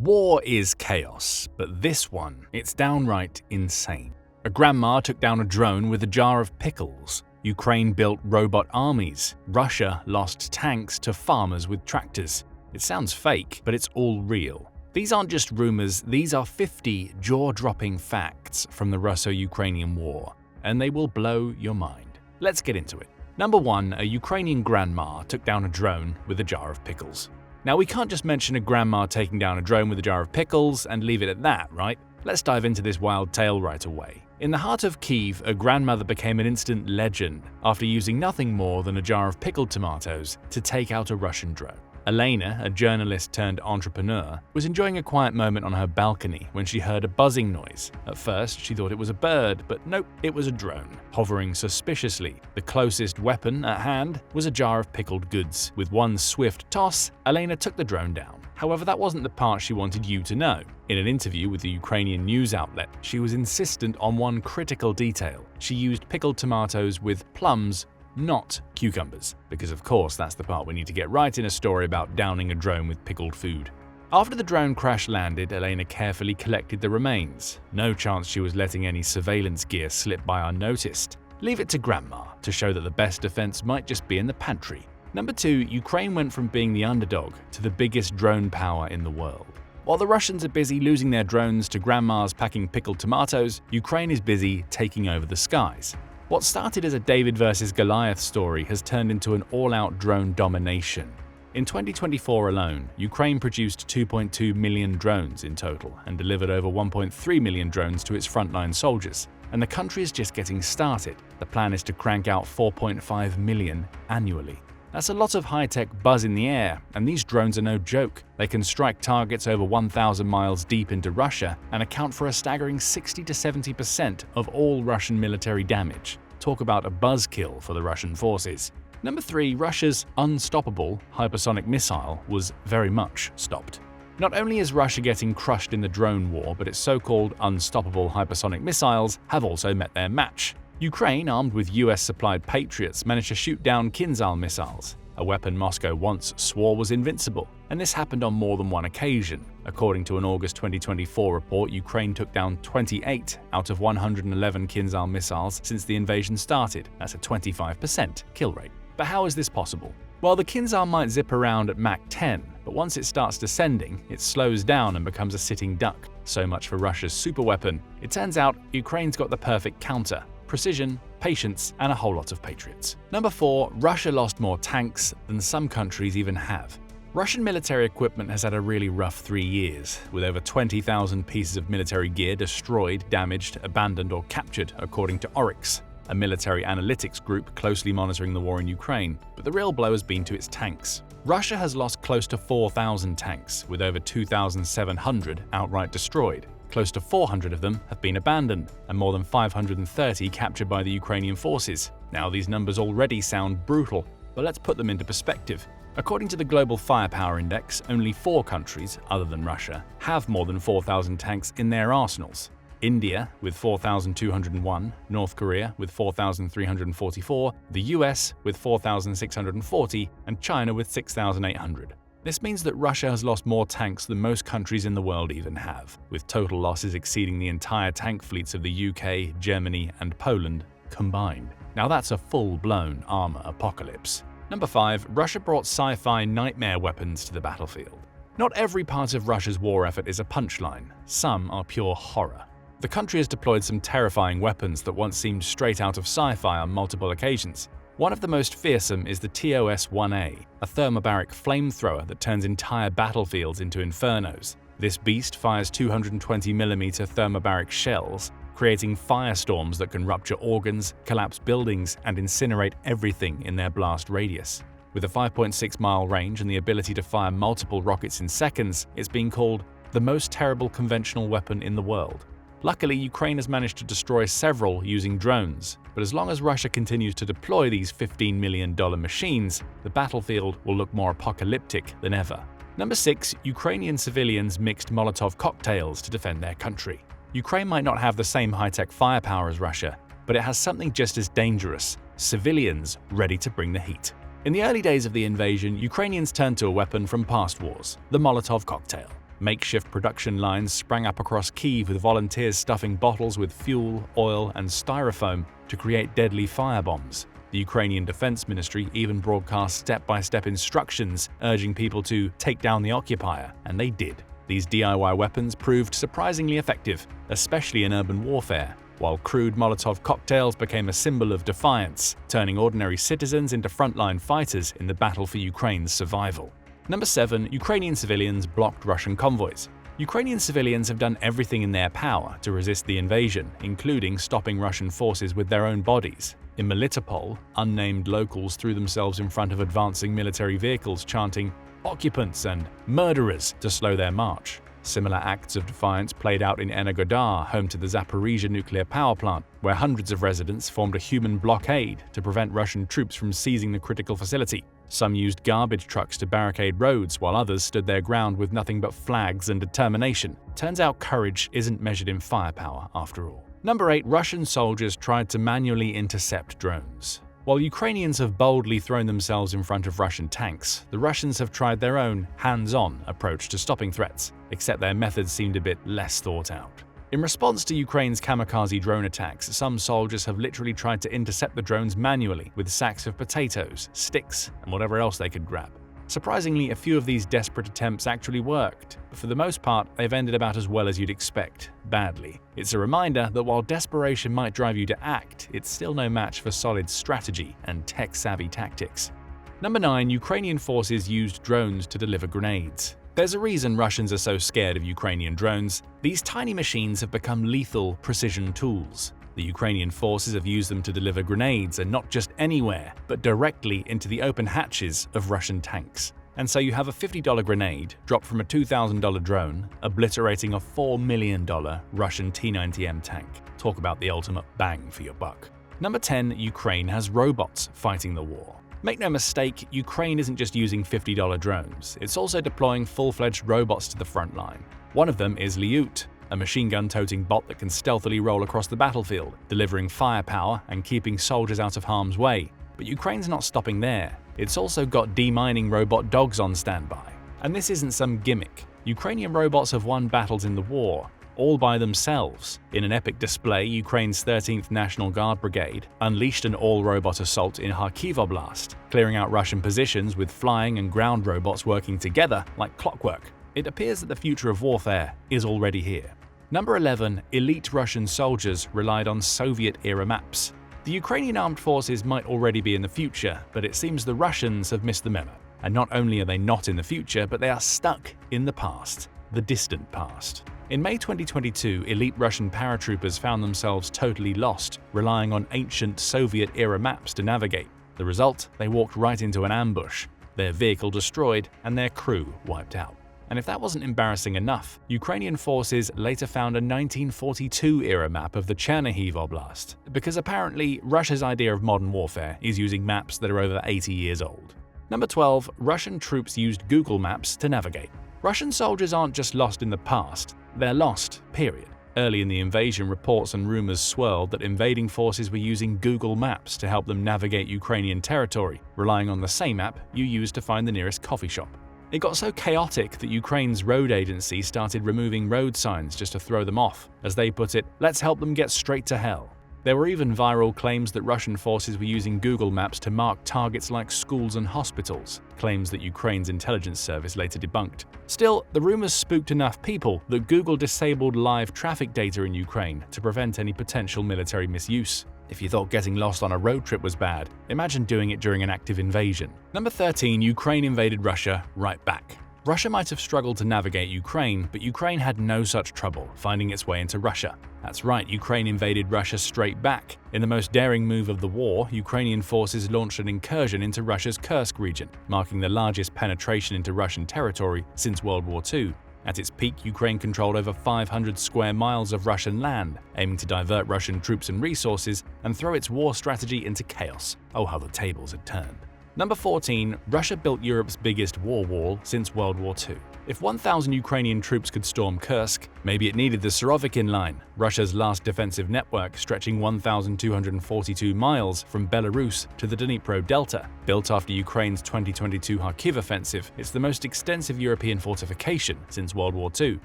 War is chaos, but this one, it's downright insane. A grandma took down a drone with a jar of pickles. Ukraine built robot armies. Russia lost tanks to farmers with tractors. It sounds fake, but it's all real. These aren't just rumors, these are 50 jaw-dropping facts from the Russo-Ukrainian War, and they will blow your mind. Let's get into it. Number 1, a Ukrainian grandma took down a drone with a jar of pickles. Now, we can't just mention a grandma taking down a drone with a jar of pickles and leave it at that, right? Let's dive into this wild tale right away. In the heart of Kyiv, a grandmother became an instant legend after using nothing more than a jar of pickled tomatoes to take out a Russian drone. Elena, a journalist turned entrepreneur, was enjoying a quiet moment on her balcony when she heard a buzzing noise. At first, she thought it was a bird, but nope, it was a drone, hovering suspiciously. The closest weapon at hand was a jar of pickled goods. With one swift toss, Elena took the drone down. However, that wasn't the part she wanted you to know. In an interview with the Ukrainian news outlet, she was insistent on one critical detail. She used pickled tomatoes with plums, not cucumbers, because of course that's the part we need to get right in a story about downing a drone with pickled food. After the drone crash landed, Elena carefully collected the remains. No chance she was letting any surveillance gear slip by unnoticed. Leave it to grandma to show that the best defense might just be in the pantry. Number 2, Ukraine went from being the underdog to the biggest drone power in the world. While the Russians are busy losing their drones to grandmas packing pickled tomatoes, Ukraine is busy taking over the skies. What started as a David versus Goliath story has turned into an all-out drone domination. In 2024 alone, Ukraine produced 2.2 million drones in total and delivered over 1.3 million drones to its frontline soldiers. And the country is just getting started. The plan is to crank out 4.5 million annually. That's a lot of high-tech buzz in the air, and these drones are no joke. They can strike targets over 1,000 miles deep into Russia and account for a staggering 60 to 70% of all Russian military damage. Talk about a buzzkill for the Russian forces. Number 3, Russia's unstoppable hypersonic missile was very much stopped. Not only is Russia getting crushed in the drone war, but its so-called unstoppable hypersonic missiles have also met their match. Ukraine, armed with US-supplied Patriots, managed to shoot down Kinzhal missiles, a weapon Moscow once swore was invincible, and this happened on more than one occasion. According to an August 2024 report, Ukraine took down 28 out of 111 Kinzhal missiles since the invasion started. That's a 25% kill rate. But how is this possible? Well, the Kinzhal might zip around at Mach 10, but once it starts descending, it slows down and becomes a sitting duck. So much for Russia's superweapon. It turns out Ukraine's got the perfect counter: precision, patience, and a whole lot of patriots. Number 4, Russia lost more tanks than some countries even have. Russian military equipment has had a really rough 3 years, with over 20,000 pieces of military gear destroyed, damaged, abandoned, or captured, according to Oryx, a military analytics group closely monitoring the war in Ukraine. But the real blow has been to its tanks. Russia has lost close to 4,000 tanks, with over 2,700 outright destroyed. Close to 400 of them have been abandoned, and more than 530 captured by the Ukrainian forces. Now, these numbers already sound brutal, but let's put them into perspective. According to the Global Firepower Index, only 4 countries, other than Russia, have more than 4,000 tanks in their arsenals. India with 4,201, North Korea with 4,344, the US with 4,640, and China with 6,800. This means that Russia has lost more tanks than most countries in the world even have, with total losses exceeding the entire tank fleets of the UK, Germany, and Poland combined. Now that's a full-blown armor apocalypse. Number 5, Russia brought sci-fi nightmare weapons to the battlefield. Not every part of Russia's war effort is a punchline. Some are pure horror. The country has deployed some terrifying weapons that once seemed straight out of sci-fi on multiple occasions. One of the most fearsome is the TOS-1A, a thermobaric flamethrower that turns entire battlefields into infernos. This beast fires 220mm thermobaric shells, creating firestorms that can rupture organs, collapse buildings, and incinerate everything in their blast radius. With a 5.6-mile range and the ability to fire multiple rockets in seconds, it's being called the most terrible conventional weapon in the world. Luckily, Ukraine has managed to destroy several using drones, but as long as Russia continues to deploy these $15 million machines, the battlefield will look more apocalyptic than ever. Number 6, Ukrainian civilians mixed Molotov cocktails to defend their country. Ukraine might not have the same high-tech firepower as Russia, but it has something just as dangerous: civilians ready to bring the heat. In the early days of the invasion, Ukrainians turned to a weapon from past wars: the Molotov cocktail. Makeshift production lines sprang up across Kyiv with volunteers stuffing bottles with fuel, oil, and styrofoam to create deadly firebombs. The Ukrainian Defense Ministry even broadcast step-by-step instructions urging people to take down the occupier, and they did. These DIY weapons proved surprisingly effective, especially in urban warfare, while crude Molotov cocktails became a symbol of defiance, turning ordinary citizens into frontline fighters in the battle for Ukraine's survival. Number 7. Ukrainian civilians blocked Russian convoys. Ukrainian civilians have done everything in their power to resist the invasion, including stopping Russian forces with their own bodies. In Melitopol, unnamed locals threw themselves in front of advancing military vehicles chanting "occupants" and "murderers" to slow their march. Similar acts of defiance played out in Energodar, home to the Zaporizhzhia nuclear power plant, where hundreds of residents formed a human blockade to prevent Russian troops from seizing the critical facility. Some used garbage trucks to barricade roads, while others stood their ground with nothing but flags and determination. Turns out courage isn't measured in firepower, after all. Number 8. Russian soldiers tried to manually intercept drones. While Ukrainians have boldly thrown themselves in front of Russian tanks, the Russians have tried their own hands-on approach to stopping threats, except their methods seemed a bit less thought out. In response to Ukraine's kamikaze drone attacks, some soldiers have literally tried to intercept the drones manually with sacks of potatoes, sticks, and whatever else they could grab. Surprisingly, a few of these desperate attempts actually worked, but for the most part, they've ended about as well as you'd expect, badly. It's a reminder that while desperation might drive you to act, it's still no match for solid strategy and tech-savvy tactics. Number 9. Ukrainian forces used drones to deliver grenades. There's a reason Russians are so scared of Ukrainian drones. These tiny machines have become lethal precision tools. The Ukrainian forces have used them to deliver grenades, and not just anywhere, but directly into the open hatches of Russian tanks. And so you have a $50 grenade dropped from a $2,000 drone, obliterating a $4 million Russian T-90M tank. Talk about the ultimate bang for your buck. Number 10. Ukraine has robots fighting the war. Make no mistake, Ukraine isn't just using $50 drones, it's also deploying full-fledged robots to the front line. One of them is Lyut, a machine gun-toting bot that can stealthily roll across the battlefield, delivering firepower and keeping soldiers out of harm's way. But Ukraine's not stopping there. It's also got demining robot dogs on standby. And this isn't some gimmick. Ukrainian robots have won battles in the war, all by themselves. In an epic display, Ukraine's 13th National Guard Brigade unleashed an all-robot assault in Kharkiv Oblast, clearing out Russian positions with flying and ground robots working together like clockwork. It appears that the future of warfare is already here. Number 11. Elite Russian soldiers relied on Soviet-era maps. The Ukrainian armed forces might already be in the future, but it seems the Russians have missed the memo. And not only are they not in the future, but they are stuck in the past, the distant past. In May 2022, elite Russian paratroopers found themselves totally lost, relying on ancient Soviet-era maps to navigate. The result? They walked right into an ambush, their vehicle destroyed, and their crew wiped out. And if that wasn't embarrassing enough, Ukrainian forces later found a 1942-era map of the Chernihiv Oblast, because apparently Russia's idea of modern warfare is using maps that are over 80 years old. Number 12. Russian troops used Google Maps to navigate. Russian soldiers aren't just lost in the past, they're lost, period. Early in the invasion, reports and rumors swirled that invading forces were using Google Maps to help them navigate Ukrainian territory, relying on the same app you use to find the nearest coffee shop. It got so chaotic that Ukraine's road agency started removing road signs just to throw them off. As they put it, let's help them get straight to hell. There were even viral claims that Russian forces were using Google Maps to mark targets like schools and hospitals, claims that Ukraine's intelligence service later debunked. Still, the rumors spooked enough people that Google disabled live traffic data in Ukraine to prevent any potential military misuse. If you thought getting lost on a road trip was bad, imagine doing it during an active invasion. Number 13. Ukraine invaded Russia right back. Russia might have struggled to navigate Ukraine, but Ukraine had no such trouble finding its way into Russia. That's right, Ukraine invaded Russia straight back. In the most daring move of the war, Ukrainian forces launched an incursion into Russia's Kursk region, marking the largest penetration into Russian territory since World War II. At its peak, Ukraine controlled over 500 square miles of Russian land, aiming to divert Russian troops and resources and throw its war strategy into chaos. Oh, how the tables had turned. Number 14. Russia built Europe's biggest war wall since World War II. If 1,000 Ukrainian troops could storm Kursk, maybe it needed the Surovikin Line, Russia's last defensive network stretching 1,242 miles from Belarus to the Dnipro Delta. Built after Ukraine's 2022 Kharkiv offensive, it's the most extensive European fortification since World War II.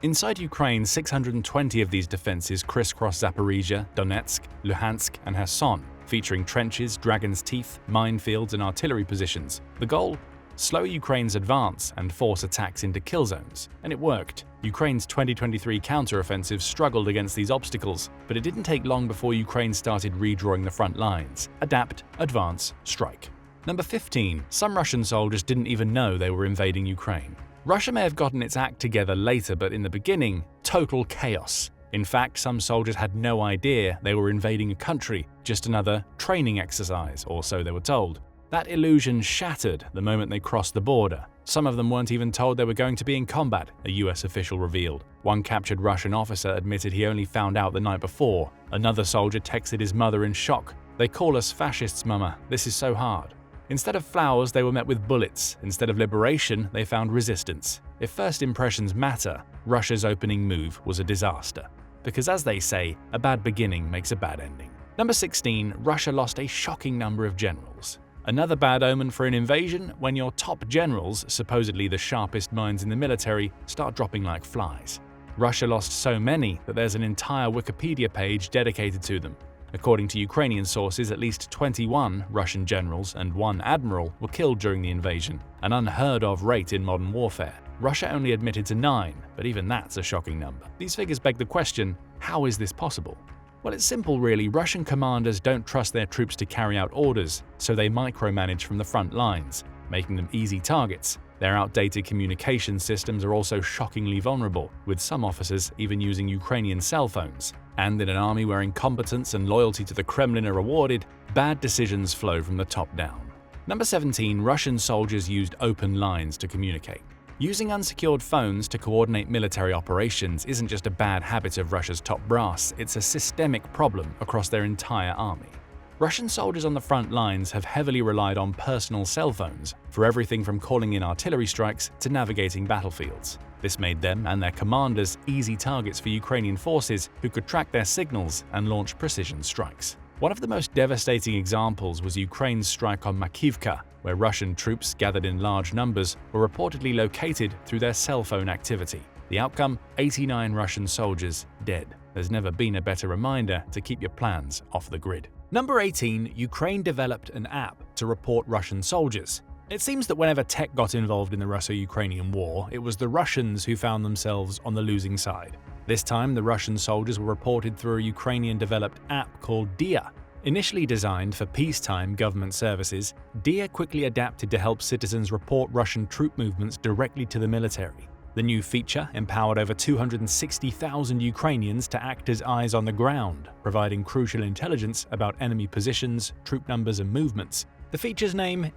Inside Ukraine, 620 of these defenses crisscross Zaporizhia, Donetsk, Luhansk, and Kherson, featuring trenches, dragon's teeth, minefields, and artillery positions. The goal? Slow Ukraine's advance and force attacks into kill zones. And it worked. Ukraine's 2023 counteroffensive struggled against these obstacles, but it didn't take long before Ukraine started redrawing the front lines. Adapt, advance, strike. Number 15. Some Russian soldiers didn't even know they were invading Ukraine. Russia may have gotten its act together later, but in the beginning, total chaos. In fact, some soldiers had no idea they were invading a country, just another training exercise, or so they were told. That illusion shattered the moment they crossed the border. Some of them weren't even told they were going to be in combat, a US official revealed. One captured Russian officer admitted he only found out the night before. Another soldier texted his mother in shock. "They call us fascists, mama. This is so hard." Instead of flowers, they were met with bullets. Instead of liberation, they found resistance. If first impressions matter, Russia's opening move was a disaster. Because as they say, a bad beginning makes a bad ending. Number 16. Russia lost a shocking number of generals. Another bad omen for an invasion when your top generals, supposedly the sharpest minds in the military, start dropping like flies. Russia lost so many that there's an entire Wikipedia page dedicated to them. According to Ukrainian sources, at least 21 Russian generals and 1 admiral were killed during the invasion, an unheard-of rate in modern warfare. Russia only admitted to 9, but even that's a shocking number. These figures beg the question, how is this possible? Well, it's simple really. Russian commanders don't trust their troops to carry out orders, so they micromanage from the front lines, making them easy targets. Their outdated communication systems are also shockingly vulnerable, with some officers even using Ukrainian cell phones. And in an army where incompetence and loyalty to the Kremlin are rewarded, bad decisions flow from the top down. Number 17. Russian soldiers used open lines to communicate. Using unsecured phones to coordinate military operations isn't just a bad habit of Russia's top brass, it's a systemic problem across their entire army. Russian soldiers on the front lines have heavily relied on personal cell phones for everything from calling in artillery strikes to navigating battlefields. This made them and their commanders easy targets for Ukrainian forces who could track their signals and launch precision strikes. One of the most devastating examples was Ukraine's strike on Makivka, where Russian troops gathered in large numbers were reportedly located through their cell phone activity. The outcome? 89 Russian soldiers dead. There's never been a better reminder to keep your plans off the grid. Number 18. Ukraine developed an app to report Russian soldiers. It seems that whenever tech got involved in the Russo-Ukrainian War, it was the Russians who found themselves on the losing side. This time, the Russian soldiers were reported through a Ukrainian-developed app called Dia. Initially designed for peacetime government services, Dia quickly adapted to help citizens report Russian troop movements directly to the military. The new feature empowered over 260,000 Ukrainians to act as eyes on the ground, providing crucial intelligence about enemy positions, troop numbers, and movements. The feature's name?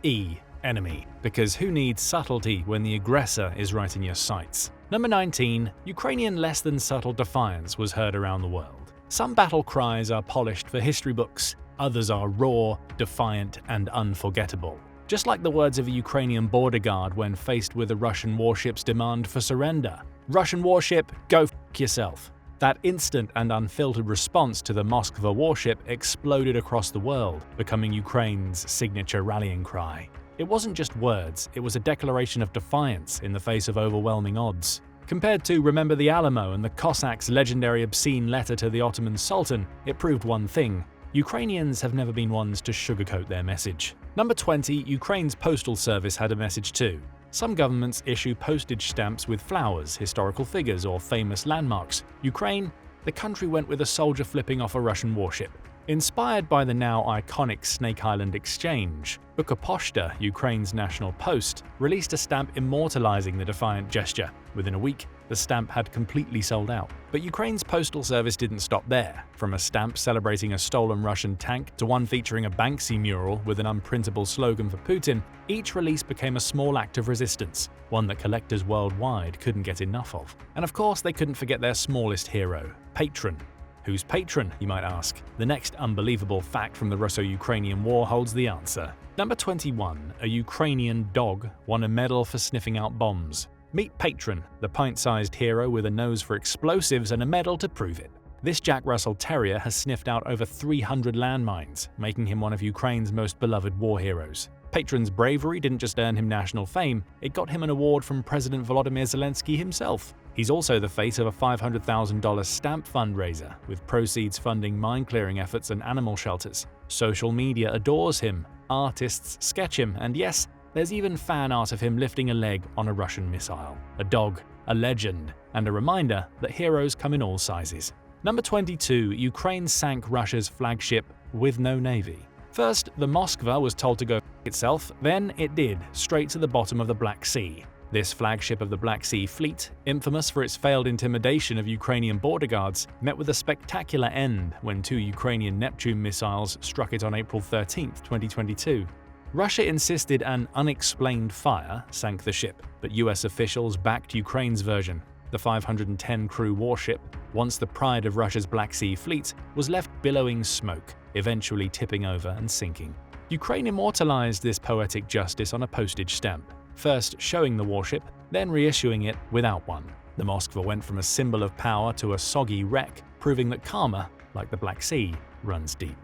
Enemy, because who needs subtlety when the aggressor is right in your sights? Number 19. Ukrainian less than subtle defiance was heard around the world. Some battle cries are polished for history books, others are raw, defiant, and unforgettable. Just like the words of a Ukrainian border guard when faced with a Russian warship's demand for surrender. "Russian warship, go f*** yourself." That instant and unfiltered response to the Moskva warship exploded across the world, becoming Ukraine's signature rallying cry. It wasn't just words, it was a declaration of defiance in the face of overwhelming odds. Compared to Remember the Alamo and the Cossacks' legendary obscene letter to the Ottoman Sultan, it proved one thing: Ukrainians have never been ones to sugarcoat their message. Number 20. Ukraine's postal service had a message too. Some governments issue postage stamps with flowers, historical figures, or famous landmarks. Ukraine? The country went with a soldier flipping off a Russian warship. Inspired by the now iconic Snake Island exchange, Ukrposhta, Ukraine's national post, released a stamp immortalizing the defiant gesture. Within a week, the stamp had completely sold out. But Ukraine's postal service didn't stop there. From a stamp celebrating a stolen Russian tank to one featuring a Banksy mural with an unprintable slogan for Putin, each release became a small act of resistance, one that collectors worldwide couldn't get enough of. And of course, they couldn't forget their smallest hero, Patron. Who's Patron, you might ask? The next unbelievable fact from the Russo-Ukrainian War holds the answer. Number 21. A Ukrainian dog won a medal for sniffing out bombs. Meet Patron, the pint-sized hero with a nose for explosives and a medal to prove it. This Jack Russell Terrier has sniffed out over 300 landmines, making him one of Ukraine's most beloved war heroes. Patron's bravery didn't just earn him national fame, it got him an award from President Volodymyr Zelensky himself. He's also the face of a $500,000 stamp fundraiser, with proceeds funding mine-clearing efforts and animal shelters. Social media adores him, artists sketch him, and yes, there's even fan art of him lifting a leg on a Russian missile. A dog, a legend, and a reminder that heroes come in all sizes. Number 22. Ukraine sank Russia's flagship with no navy. First, the Moskva was told to go itself, then it did, straight to the bottom of the Black Sea. This flagship of the Black Sea Fleet, infamous for its failed intimidation of Ukrainian border guards, met with a spectacular end when 2 Ukrainian Neptune missiles struck it on April 13, 2022. Russia insisted an unexplained fire sank the ship, but US officials backed Ukraine's version. The 510-crew warship, once the pride of Russia's Black Sea Fleet, was left billowing smoke, eventually tipping over and sinking. Ukraine immortalized this poetic justice on a postage stamp, first showing the warship, then reissuing it without one. The Moskva went from a symbol of power to a soggy wreck, proving that karma, like the Black Sea, runs deep.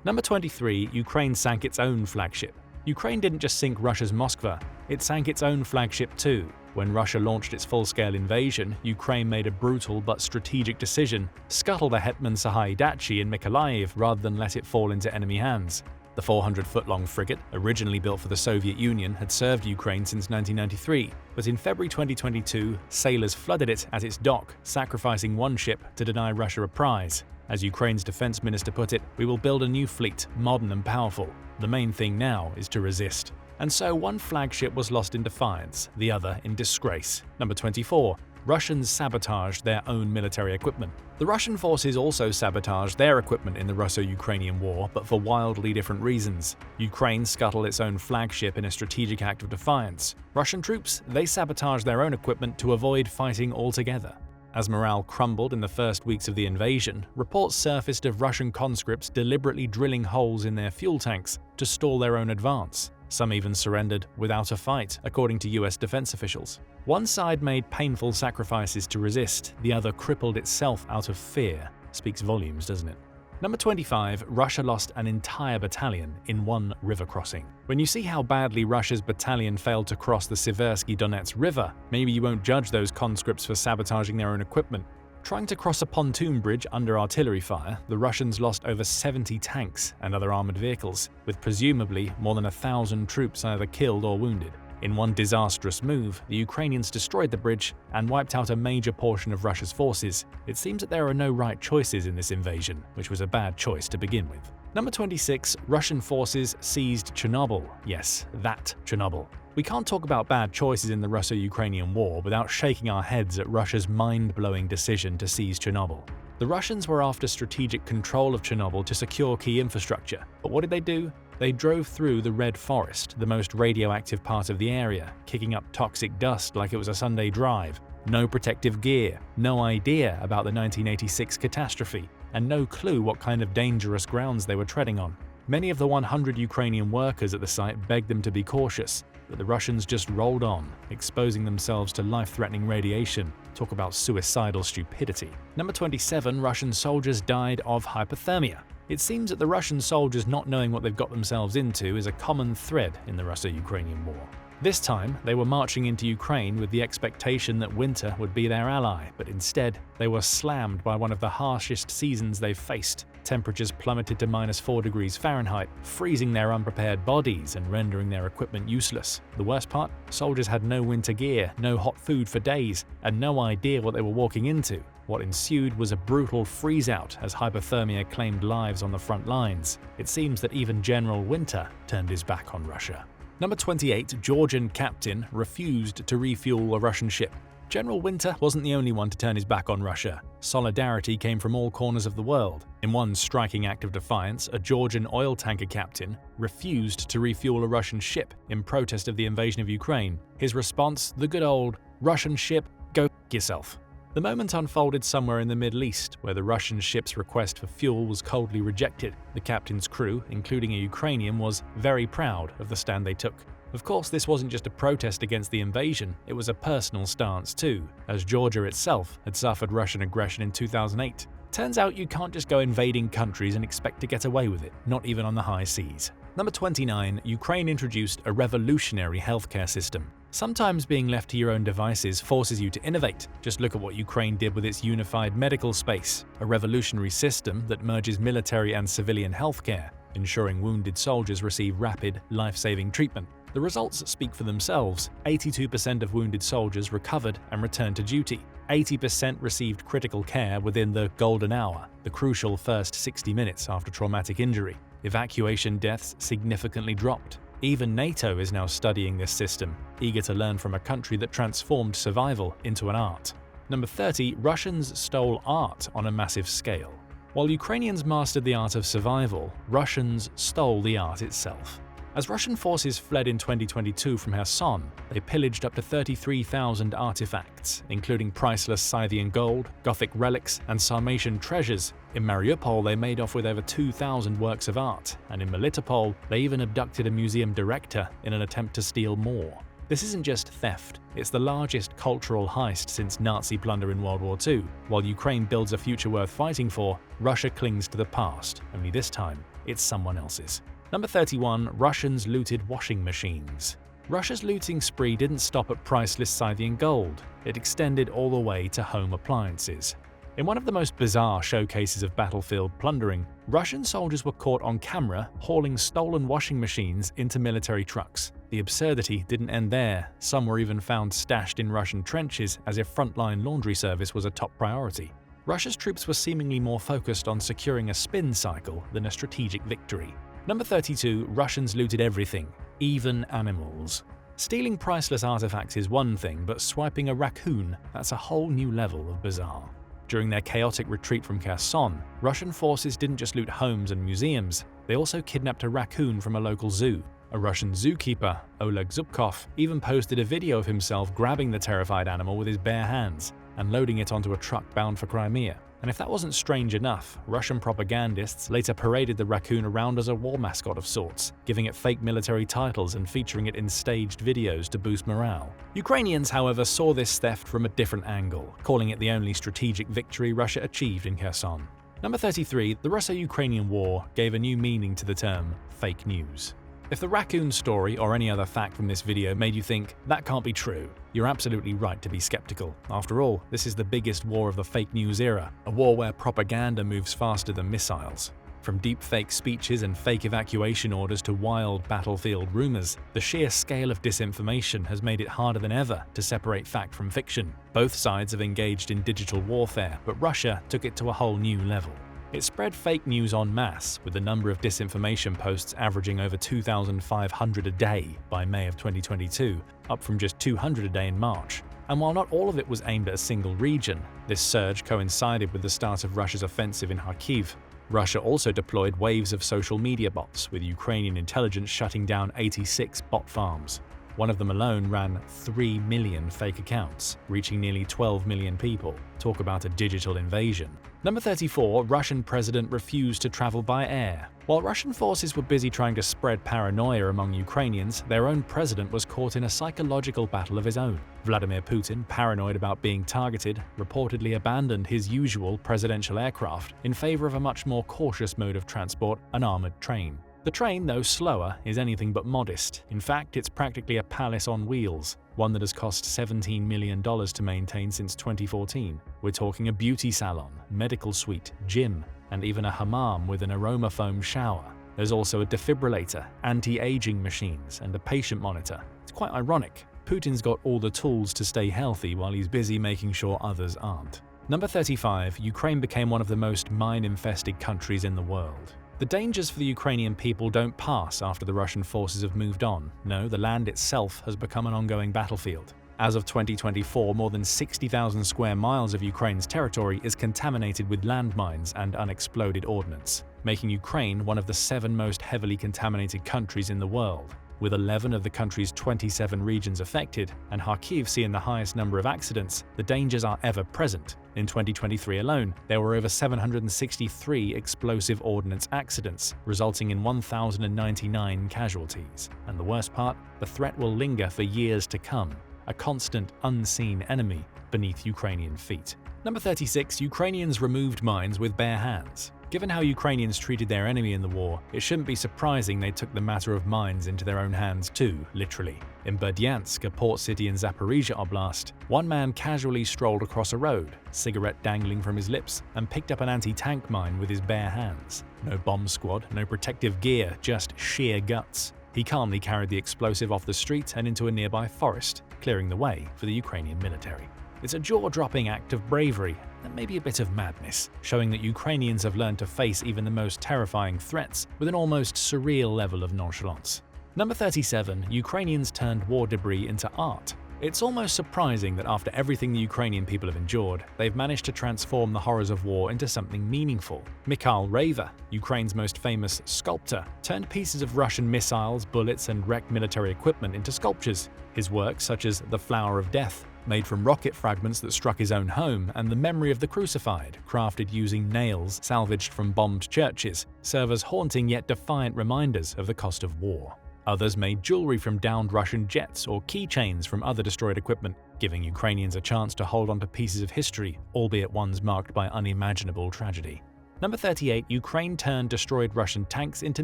Number 23. Ukraine sank its own flagship. Ukraine didn't just sink Russia's Moskva, it sank its own flagship too. When Russia launched its full-scale invasion, Ukraine made a brutal but strategic decision: scuttle the Hetman Sahaidachi in Mykolaiv rather than let it fall into enemy hands. The 400-foot-long frigate, originally built for the Soviet Union, had served Ukraine since 1993, but in February 2022, sailors flooded it at its dock, sacrificing one ship to deny Russia a prize. As Ukraine's defense minister put it, "We will build a new fleet, modern and powerful. The main thing now is to resist." And so one flagship was lost in defiance, the other in disgrace. Number 24. Russians sabotaged their own military equipment. The Russian forces also sabotaged their equipment in the Russo-Ukrainian War, but for wildly different reasons. Ukraine scuttled its own flagship in a strategic act of defiance. Russian troops, they sabotaged their own equipment to avoid fighting altogether. As morale crumbled in the first weeks of the invasion, reports surfaced of Russian conscripts deliberately drilling holes in their fuel tanks to stall their own advance. Some even surrendered without a fight, according to US defense officials. One side made painful sacrifices to resist, the other crippled itself out of fear. Speaks volumes, doesn't it? Number 25. Russia lost an entire battalion in one river crossing. When you see how badly Russia's battalion failed to cross the Siversky Donets River, maybe you won't judge those conscripts for sabotaging their own equipment. Trying to cross a pontoon bridge under artillery fire, the Russians lost over 70 tanks and other armored vehicles, with presumably more than 1,000 troops either killed or wounded. In one disastrous move, the Ukrainians destroyed the bridge and wiped out a major portion of Russia's forces. It seems that there are no right choices in this invasion, which was a bad choice to begin with. Number 26. Russian forces seized Chernobyl. Yes, that Chernobyl. We can't talk about bad choices in the Russo-Ukrainian War without shaking our heads at Russia's mind-blowing decision to seize Chernobyl. The Russians were after strategic control of Chernobyl to secure key infrastructure, but what did they do? They drove through the Red Forest, the most radioactive part of the area, kicking up toxic dust like it was a Sunday drive. No protective gear, no idea about the 1986 catastrophe, and no clue what kind of dangerous grounds they were treading on. Many of the 100 Ukrainian workers at the site begged them to be cautious, but the Russians just rolled on, exposing themselves to life-threatening radiation. Talk about suicidal stupidity. Number 27. Russian soldiers died of hypothermia. It seems that the Russian soldiers not knowing what they've got themselves into is a common thread in the Russo-Ukrainian War. This time, they were marching into Ukraine with the expectation that winter would be their ally, but instead, they were slammed by one of the harshest seasons they've faced. Temperatures plummeted to -4 degrees Fahrenheit, freezing their unprepared bodies and rendering their equipment useless. The worst part? Soldiers had no winter gear, no hot food for days, and no idea what they were walking into. What ensued was a brutal freeze-out as hypothermia claimed lives on the front lines. It seems that even General Winter turned his back on Russia. Number 28. Georgian captain refused to refuel a Russian ship. General Winter wasn't the only one to turn his back on Russia. Solidarity came from all corners of the world. In one striking act of defiance, a Georgian oil tanker captain refused to refuel a Russian ship in protest of the invasion of Ukraine. His response, the good old, "Russian ship, go f*** yourself." The moment unfolded somewhere in the Middle East, where the Russian ship's request for fuel was coldly rejected. The captain's crew, including a Ukrainian, was very proud of the stand they took. Of course, this wasn't just a protest against the invasion, it was a personal stance too, as Georgia itself had suffered Russian aggression in 2008. Turns out you can't just go invading countries and expect to get away with it, not even on the high seas. Number 29, Ukraine introduced a revolutionary healthcare system. Sometimes being left to your own devices forces you to innovate. Just look at what Ukraine did with its unified medical space, a revolutionary system that merges military and civilian healthcare, ensuring wounded soldiers receive rapid, life-saving treatment. The results speak for themselves. 82% of wounded soldiers recovered and returned to duty. 80% received critical care within the golden hour, the crucial first 60 minutes after traumatic injury. Evacuation deaths significantly dropped. Even NATO is now studying this system, eager to learn from a country that transformed survival into an art. Number 30, Russians stole art on a massive scale. While Ukrainians mastered the art of survival, Russians stole the art itself. As Russian forces fled in 2022 from Kherson, they pillaged up to 33,000 artifacts, including priceless Scythian gold, Gothic relics, and Sarmatian treasures. In Mariupol, they made off with over 2,000 works of art, and in Melitopol, they even abducted a museum director in an attempt to steal more. This isn't just theft, it's the largest cultural heist since Nazi plunder in World War II. While Ukraine builds a future worth fighting for, Russia clings to the past, only this time, it's someone else's. Number 31, Russians looted washing machines. Russia's looting spree didn't stop at priceless Scythian gold, it extended all the way to home appliances. In one of the most bizarre showcases of battlefield plundering, Russian soldiers were caught on camera hauling stolen washing machines into military trucks. The absurdity didn't end there, some were even found stashed in Russian trenches as if frontline laundry service was a top priority. Russia's troops were seemingly more focused on securing a spin cycle than a strategic victory. Number 32, Russians looted everything, even animals. Stealing priceless artifacts is one thing, but swiping a raccoon, that's a whole new level of bizarre. During their chaotic retreat from Kherson, Russian forces didn't just loot homes and museums, they also kidnapped a raccoon from a local zoo. A Russian zookeeper, Oleg Zubkov, even posted a video of himself grabbing the terrified animal with his bare hands and loading it onto a truck bound for Crimea. And if that wasn't strange enough, Russian propagandists later paraded the raccoon around as a war mascot of sorts, giving it fake military titles and featuring it in staged videos to boost morale. Ukrainians, however, saw this theft from a different angle, calling it the only strategic victory Russia achieved in Kherson. Number 33, the Russo-Ukrainian War gave a new meaning to the term fake news. If the raccoon story or any other fact from this video made you think, that can't be true, you're absolutely right to be skeptical. After all, this is the biggest war of the fake news era, a war where propaganda moves faster than missiles. From deep-fake speeches and fake evacuation orders to wild battlefield rumors, the sheer scale of disinformation has made it harder than ever to separate fact from fiction. Both sides have engaged in digital warfare, but Russia took it to a whole new level. It spread fake news en masse, with the number of disinformation posts averaging over 2,500 a day by May of 2022, up from just 200 a day in March. And while not all of it was aimed at a single region, this surge coincided with the start of Russia's offensive in Kharkiv. Russia also deployed waves of social media bots, with Ukrainian intelligence shutting down 86 bot farms. One of them alone ran 3 million fake accounts, reaching nearly 12 million people. Talk about a digital invasion. Number 34, Russian president refused to travel by air. While Russian forces were busy trying to spread paranoia among Ukrainians, their own president was caught in a psychological battle of his own. Vladimir Putin, paranoid about being targeted, reportedly abandoned his usual presidential aircraft in favor of a much more cautious mode of transport, an armored train. The train, though slower, is anything but modest. In fact, it's practically a palace on wheels, one that has cost $17 million to maintain since 2014. We're talking a beauty salon, medical suite, gym, and even a hammam with an aroma foam shower. There's also a defibrillator, anti-aging machines, and a patient monitor. It's quite ironic. Putin's got all the tools to stay healthy while he's busy making sure others aren't. Number 35, Ukraine became one of the most mine-infested countries in the world. The dangers for the Ukrainian people don't pass after the Russian forces have moved on. No, the land itself has become an ongoing battlefield. As of 2024, more than 60,000 square miles of Ukraine's territory is contaminated with landmines and unexploded ordnance, making Ukraine one of the 7 most heavily contaminated countries in the world. With 11 of the country's 27 regions affected, and Kharkiv seeing the highest number of accidents, the dangers are ever present. In 2023 alone, there were over 763 explosive ordnance accidents, resulting in 1,099 casualties. And the worst part, the threat will linger for years to come, a constant, unseen enemy beneath Ukrainian feet. Number 36. Ukrainians removed mines with bare hands. Given how Ukrainians treated their enemy in the war, it shouldn't be surprising they took the matter of mines into their own hands too, literally. In Berdyansk, a port city in Zaporizhia Oblast, one man casually strolled across a road, cigarette dangling from his lips, and picked up an anti-tank mine with his bare hands. No bomb squad, no protective gear, just sheer guts. He calmly carried the explosive off the street and into a nearby forest, clearing the way for the Ukrainian military. It's a jaw-dropping act of bravery and maybe a bit of madness, showing that Ukrainians have learned to face even the most terrifying threats with an almost surreal level of nonchalance. Number 37. Ukrainians turned war debris into art. It's almost surprising that after everything the Ukrainian people have endured, they've managed to transform the horrors of war into something meaningful. Mikhail Reva, Ukraine's most famous sculptor, turned pieces of Russian missiles, bullets, and wrecked military equipment into sculptures. His works, such as The Flower of Death, made from rocket fragments that struck his own home, and The Memory of the Crucified, crafted using nails salvaged from bombed churches, serve as haunting yet defiant reminders of the cost of war. Others made jewelry from downed Russian jets or keychains from other destroyed equipment, giving Ukrainians a chance to hold on to pieces of history, albeit ones marked by unimaginable tragedy. Number 38. Ukraine turned destroyed Russian tanks into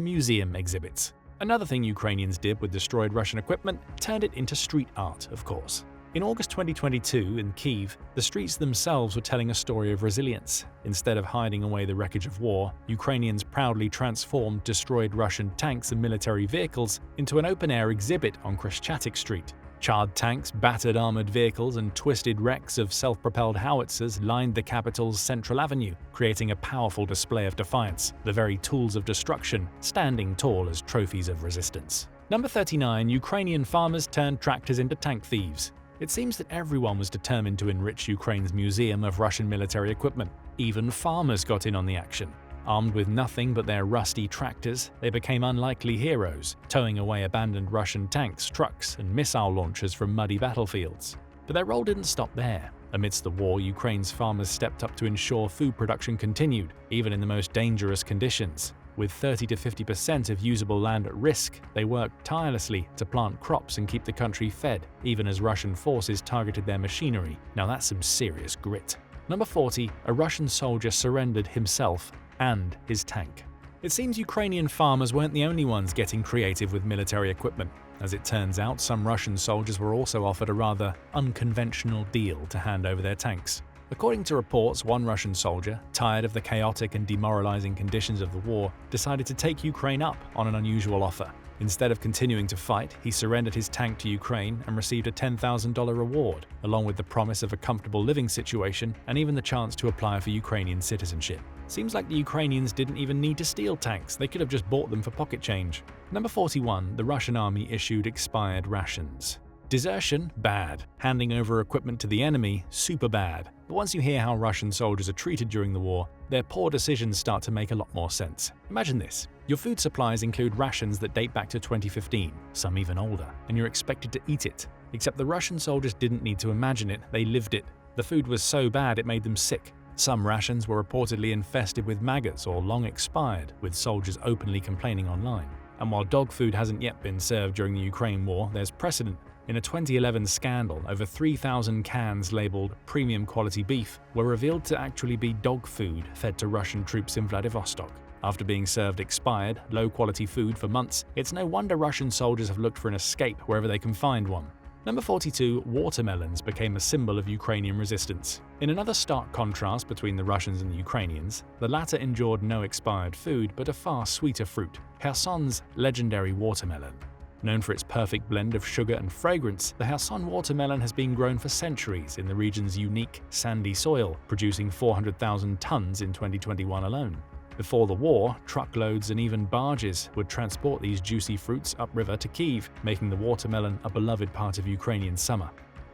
museum exhibits. Another thing Ukrainians did with destroyed Russian equipment, turned it into street art, of course. In August 2022, in Kyiv, the streets themselves were telling a story of resilience. Instead of hiding away the wreckage of war, Ukrainians proudly transformed destroyed Russian tanks and military vehicles into an open-air exhibit on Kreshchatyk Street. Charred tanks, battered armored vehicles, and twisted wrecks of self-propelled howitzers lined the capital's central avenue, creating a powerful display of defiance, the very tools of destruction, standing tall as trophies of resistance. Number 39. Ukrainian farmers turned tractors into tank thieves. It seems that everyone was determined to enrich Ukraine's museum of Russian military equipment. Even farmers got in on the action. Armed with nothing but their rusty tractors, they became unlikely heroes, towing away abandoned Russian tanks, trucks, and missile launchers from muddy battlefields. But their role didn't stop there. Amidst the war, Ukraine's farmers stepped up to ensure food production continued, even in the most dangerous conditions. With 30 to 50% of usable land at risk, they worked tirelessly to plant crops and keep the country fed, even as Russian forces targeted their machinery. Now that's some serious grit. Number 40. A Russian soldier surrendered himself and his tank. It seems Ukrainian farmers weren't the only ones getting creative with military equipment. As it turns out, some Russian soldiers were also offered a rather unconventional deal to hand over their tanks. According to reports, one Russian soldier, tired of the chaotic and demoralizing conditions of the war, decided to take Ukraine up on an unusual offer. Instead of continuing to fight, he surrendered his tank to Ukraine and received a $10,000 reward, along with the promise of a comfortable living situation and even the chance to apply for Ukrainian citizenship. Seems like the Ukrainians didn't even need to steal tanks, they could have just bought them for pocket change. Number 41. The Russian army issued expired rations. Desertion? Bad. Handing over equipment to the enemy? Super bad. But once you hear how Russian soldiers are treated during the war, their poor decisions start to make a lot more sense. Imagine this. Your food supplies include rations that date back to 2015, some even older, and you're expected to eat it. Except the Russian soldiers didn't need to imagine it, they lived it. The food was so bad it made them sick. Some rations were reportedly infested with maggots or long expired, with soldiers openly complaining online. And while dog food hasn't yet been served during the Ukraine war, there's precedent. In a 2011 scandal, over 3,000 cans labeled premium quality beef were revealed to actually be dog food fed to Russian troops in Vladivostok. After being served expired, low-quality food for months, it's no wonder Russian soldiers have looked for an escape wherever they can find one. Number 42. Watermelons became a symbol of Ukrainian resistance. In another stark contrast between the Russians and the Ukrainians, the latter endured no expired food but a far sweeter fruit, Kherson's legendary watermelon. Known for its perfect blend of sugar and fragrance, the Kherson watermelon has been grown for centuries in the region's unique, sandy soil, producing 400,000 tons in 2021 alone. Before the war, truckloads and even barges would transport these juicy fruits upriver to Kyiv, making the watermelon a beloved part of Ukrainian summer.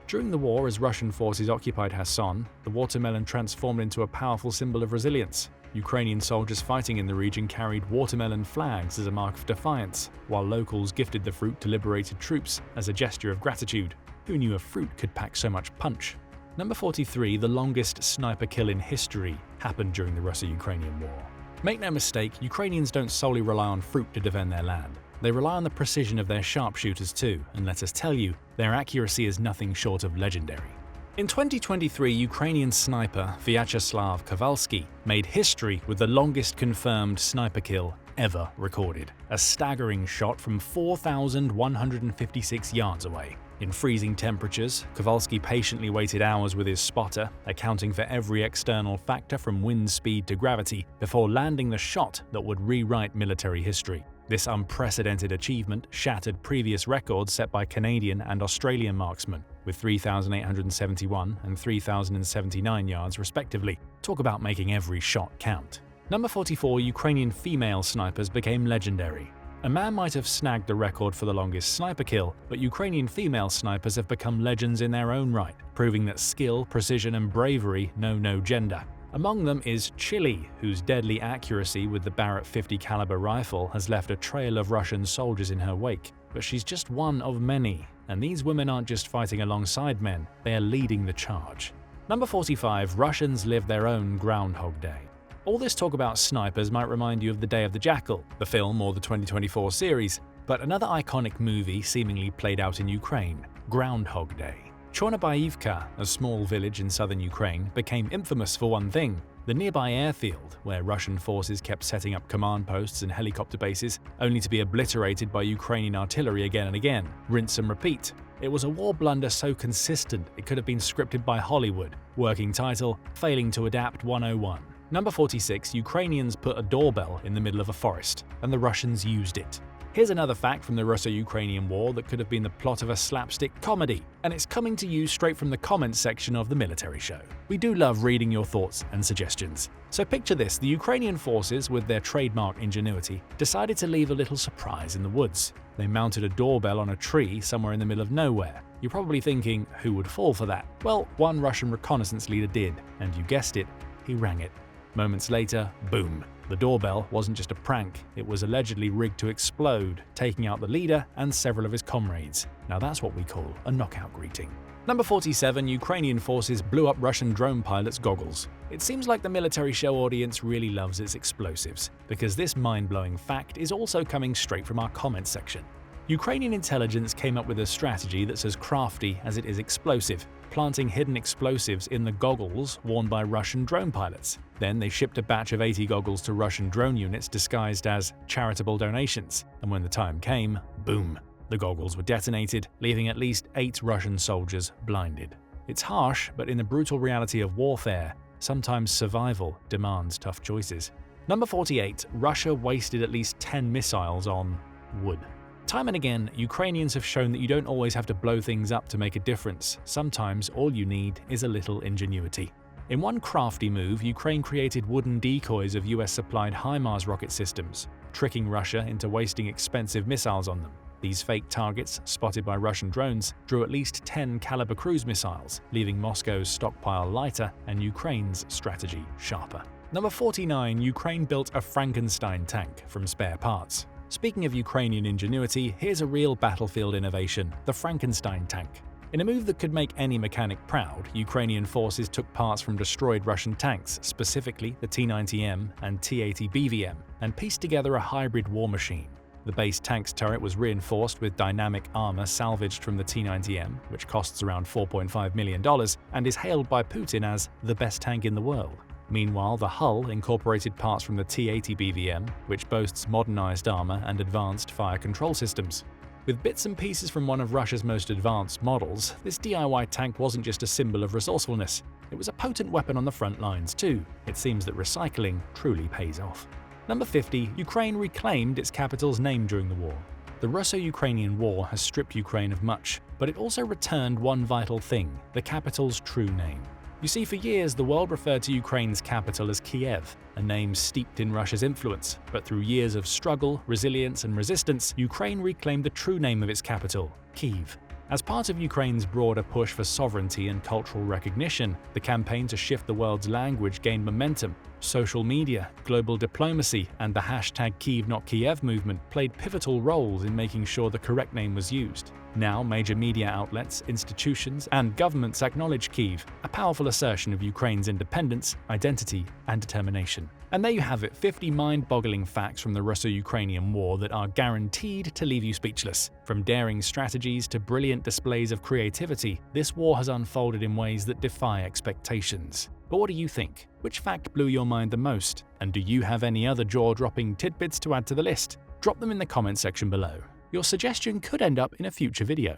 During the war, as Russian forces occupied Kherson, the watermelon transformed into a powerful symbol of resilience. Ukrainian soldiers fighting in the region carried watermelon flags as a mark of defiance, while locals gifted the fruit to liberated troops as a gesture of gratitude. Who knew a fruit could pack so much punch? Number 43, the longest sniper kill in history happened during the Russo-Ukrainian War. Make no mistake, Ukrainians don't solely rely on fruit to defend their land. They rely on the precision of their sharpshooters too, and let us tell you, their accuracy is nothing short of legendary. In 2023, Ukrainian sniper Vyacheslav Kowalski made history with the longest confirmed sniper kill ever recorded, a staggering shot from 4,156 yards away. In freezing temperatures, Kowalski patiently waited hours with his spotter, accounting for every external factor from wind speed to gravity, before landing the shot that would rewrite military history. This unprecedented achievement shattered previous records set by Canadian and Australian marksmen, with 3,871 and 3,079 yards respectively. Talk about making every shot count. Number 44, Ukrainian female snipers became legendary. A man might have snagged the record for the longest sniper kill, but Ukrainian female snipers have become legends in their own right, proving that skill, precision, and bravery know no gender. Among them is Chile, whose deadly accuracy with the Barrett 50 caliber rifle has left a trail of Russian soldiers in her wake. But she's just one of many, and these women aren't just fighting alongside men, they are leading the charge. Number 45, Russians live their own Groundhog Day. All this talk about snipers might remind you of The Day of the Jackal, the film or the 2024 series, but another iconic movie seemingly played out in Ukraine, Groundhog Day. Chornobyivka, a small village in southern Ukraine, became infamous for one thing: the nearby airfield, where Russian forces kept setting up command posts and helicopter bases, only to be obliterated by Ukrainian artillery again and again. Rinse and repeat. It was a war blunder so consistent it could have been scripted by Hollywood. Working title: Failing to Adapt 101. Number 46, Ukrainians put a doorbell in the middle of a forest, and the Russians used it. Here's another fact from the Russo-Ukrainian War that could have been the plot of a slapstick comedy, and it's coming to you straight from the comments section of the military show. We do love reading your thoughts and suggestions. So picture this: the Ukrainian forces, with their trademark ingenuity, decided to leave a little surprise in the woods. They mounted a doorbell on a tree somewhere in the middle of nowhere. You're probably thinking, who would fall for that? Well, one Russian reconnaissance leader did, and you guessed it, he rang it. Moments later, boom. The doorbell wasn't just a prank, it was allegedly rigged to explode, taking out the leader and several of his comrades. Now that's what we call a knockout greeting. Number 47, Ukrainian forces blew up Russian drone pilots' goggles. It seems like the military show audience really loves its explosives, because this mind-blowing fact is also coming straight from our comments section. Ukrainian intelligence came up with a strategy that's as crafty as it is explosive, planting hidden explosives in the goggles worn by Russian drone pilots. Then they shipped a batch of 80 goggles to Russian drone units disguised as charitable donations, and when the time came, boom, the goggles were detonated, leaving at least 8 Russian soldiers blinded. It's harsh, but in the brutal reality of warfare, sometimes survival demands tough choices. Number 48, Russia wasted at least 10 missiles on wood. Time and again, Ukrainians have shown that you don't always have to blow things up to make a difference. Sometimes all you need is a little ingenuity. In one crafty move, Ukraine created wooden decoys of US-supplied HIMARS rocket systems, tricking Russia into wasting expensive missiles on them. These fake targets, spotted by Russian drones, drew at least 10 caliber cruise missiles, leaving Moscow's stockpile lighter and Ukraine's strategy sharper. Number 49, Ukraine built a Frankenstein tank from spare parts. Speaking of Ukrainian ingenuity, here's a real battlefield innovation: the Frankenstein tank. In a move that could make any mechanic proud, Ukrainian forces took parts from destroyed Russian tanks, specifically the T-90M and T-80 BVM, and pieced together a hybrid war machine. The base tank's turret was reinforced with dynamic armor salvaged from the T-90M, which costs around $4.5 million and is hailed by Putin as the best tank in the world. Meanwhile, the hull incorporated parts from the T-80 BVM, which boasts modernized armor and advanced fire control systems. With bits and pieces from one of Russia's most advanced models, this DIY tank wasn't just a symbol of resourcefulness, it was a potent weapon on the front lines too. It seems that recycling truly pays off. Number 50, Ukraine reclaimed its capital's name during the war. The Russo-Ukrainian War has stripped Ukraine of much, but it also returned one vital thing: the capital's true name. You see, for years the world referred to Ukraine's capital as Kiev, a name steeped in Russia's influence, but through years of struggle, resilience and resistance, Ukraine reclaimed the true name of its capital, Kyiv. As part of Ukraine's broader push for sovereignty and cultural recognition, the campaign to shift the world's language gained momentum. Social media, global diplomacy, and the hashtag #Kyiv movement played pivotal roles in making sure the correct name was used. Now, major media outlets, institutions, and governments acknowledge Kyiv, a powerful assertion of Ukraine's independence, identity, and determination. And there you have it, 50 mind-boggling facts from the Russo-Ukrainian War that are guaranteed to leave you speechless. From daring strategies to brilliant displays of creativity, this war has unfolded in ways that defy expectations. But what do you think? Which fact blew your mind the most? And do you have any other jaw-dropping tidbits to add to the list? Drop them in the comment section below. Your suggestion could end up in a future video.